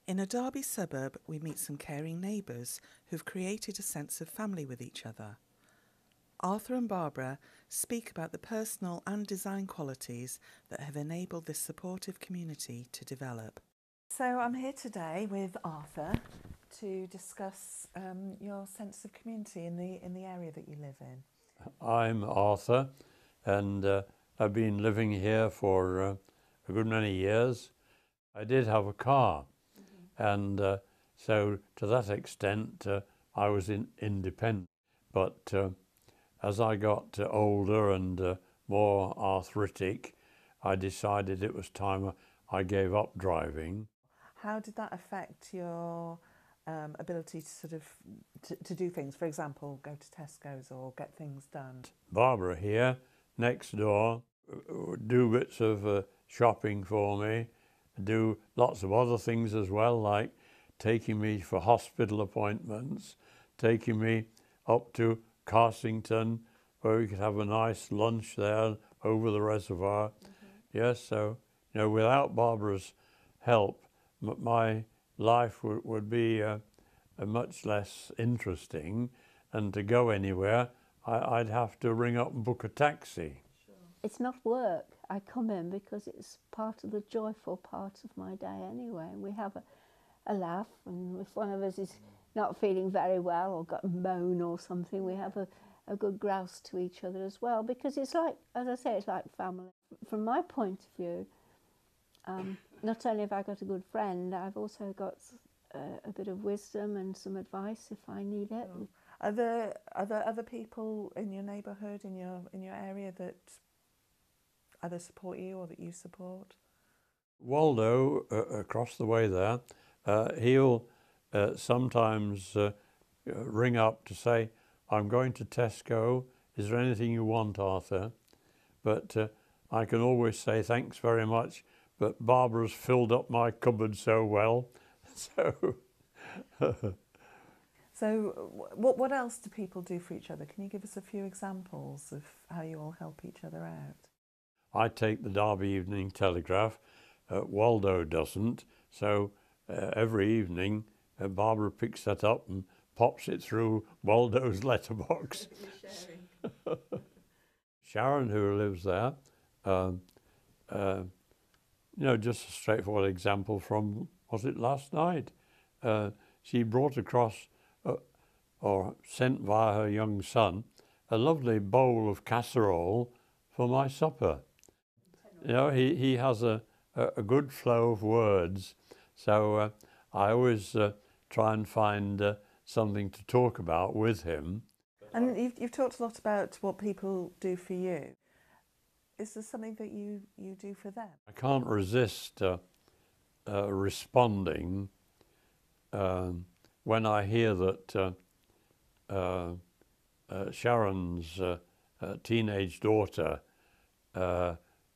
In a Derby suburb, we meet some caring neighbours who've created a sense of family with each other. Arthur and Barbara speak about the personal and design qualities that have enabled this supportive community to develop. So I'm here today with Arthur to discuss your sense of community in the area that you live in. I'm Arthur, and I've been living here for a good many years. I did have a car, and so to that extent I was independent. But as I got older and more arthritic, I decided it was time I gave up driving. How did that affect your ability to sort of to do things? For example, go to Tesco's or get things done? Barbara here, next door, do bits of shopping for me, do lots of other things as well, like taking me for hospital appointments, taking me up to Carsington, where we could have a nice lunch there over the reservoir. Yes, so, you know, without Barbara's help, my life would be much less interesting, and to go anywhere, I'd have to ring up and book a taxi. It's not work. I come in because it's part of the joyful part of my day anyway. And we have a laugh, and if one of us is not feeling very well or got a moan or something, we have a good grouse to each other as well, because it's like, as I say, it's like family. From my point of view, not only have I got a good friend, I've also got a bit of wisdom and some advice if I need it. Sure. Are there other people in your neighbourhood, in your area, that either support you or that you support? Waldo, across the way there, he'll sometimes ring up to say, I'm going to Tesco, is there anything you want, Arthur? But I can always say thanks very much, but Barbara's filled up my cupboard so well. So what else do people do for each other? Can you give us a few examples of how you all help each other out? I take the Derby Evening Telegraph, Waldo doesn't, so every evening Barbara picks that up and pops it through Waldo's letterbox. Sharon, who lives there, you know, just a straightforward example from, was it last night? She brought across, or sent via her young son, a lovely bowl of casserole for my supper. You know, he has a good flow of words, so I always try and find something to talk about with him. And you've talked a lot about what people do for you. Is there something that you do for them? I can't resist responding when I hear that Sharon's teenage daughter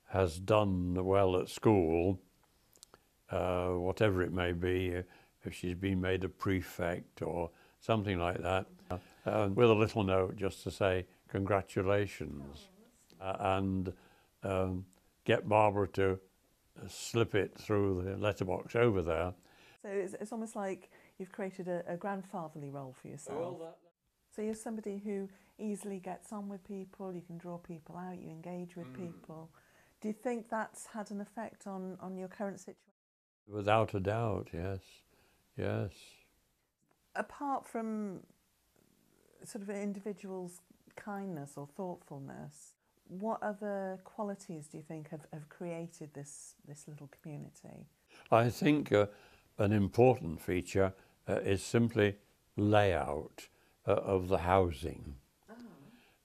has done well at school, whatever it may be, if she's been made a prefect or something like that, with a little note just to say congratulations, and get Barbara to slip it through the letterbox over there. So it's almost like you've created a grandfatherly role for yourself. So you're somebody who easily gets on with people, you can draw people out, you engage with people. Do you think that's had an effect on your current situation? Without a doubt, yes, yes. Apart from sort of an individual's kindness or thoughtfulness, what other qualities do you think have created this little community? I think an important feature is simply layout of the housing.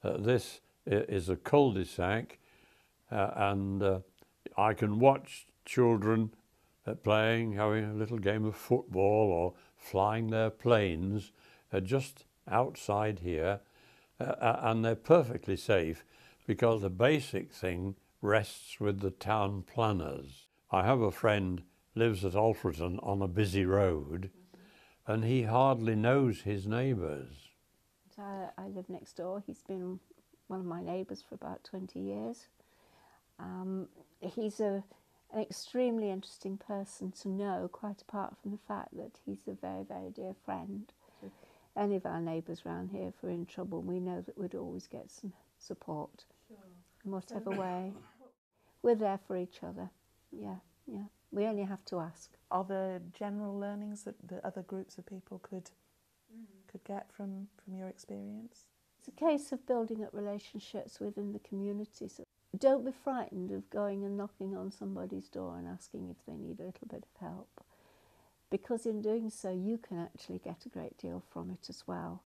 This is a cul-de-sac, and I can watch children playing, having a little game of football or flying their planes just outside here, and they're perfectly safe because the basic thing rests with the town planners. I have a friend lives at Alfreton on a busy road, and he hardly knows his neighbours. I live next door. He's been one of my neighbours for about 20 years. He's a an extremely interesting person to know, quite apart from the fact that he's a very, very dear friend. Sure. Any of our neighbours around here, if we're in trouble, we know that we'd always get some support. Sure. In whatever way. We're there for each other. Yeah, yeah. We only have to ask. Are there general learnings that the other groups of people could get from your experience? It's a case of building up relationships within the community. So don't be frightened of going and knocking on somebody's door and asking if they need a little bit of help, because in doing so you can actually get a great deal from it as well.